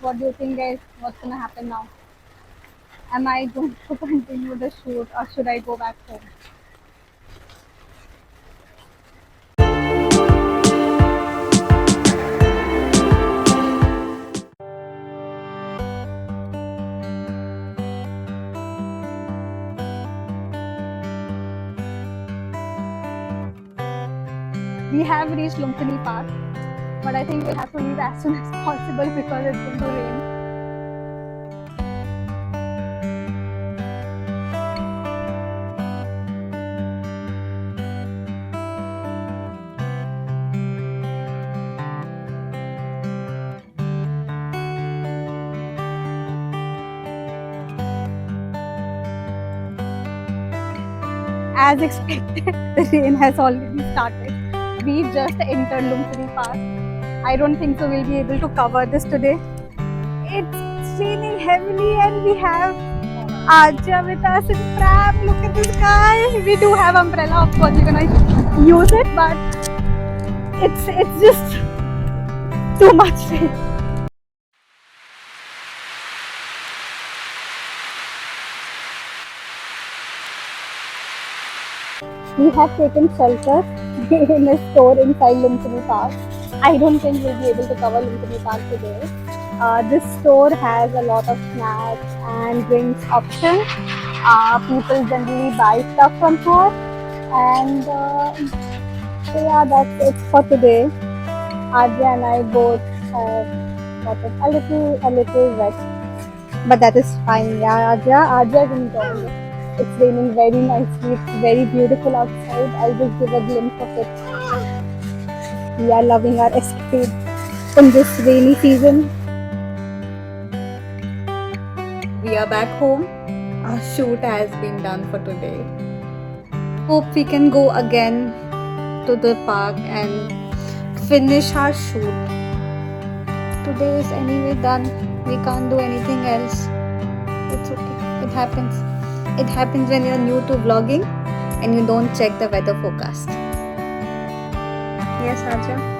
What do you think, guys? What's gonna happen now? Am I going to continue the shoot or should I go back home? We have reached Lumphini Park, but I think we'll have to leave as soon as possible because it's going to rain. As expected, the rain has already started. We just entered Lumphini Park. I don't think so we'll be able to cover this today. It's raining heavily and we have Arjyah with us in pram. Look at this guy. We do have umbrella, of course we're gonna use it, but it's just too much rain. We have taken shelter in a store inside Lumphini Park. I don't think we'll be able to cover Lumphini Park today. This store has a lot of snacks and drinks options. People generally buy stuff from here, and so yeah, that's it for today. Arjyah and I both have gotten a little wet, but that is fine. Yeah, Arjyah is enjoying it. It's raining very nicely. It's very beautiful outside. I'll just give a glimpse of it. We are loving our escape in this rainy season. We are back home. Our shoot has been done for today. Hope we can go again to the park and finish our shoot. Today is anyway done. We can't do anything else. It's okay. It happens. It happens when you're new to vlogging and you don't check the weather forecast. Yes, Arjyah?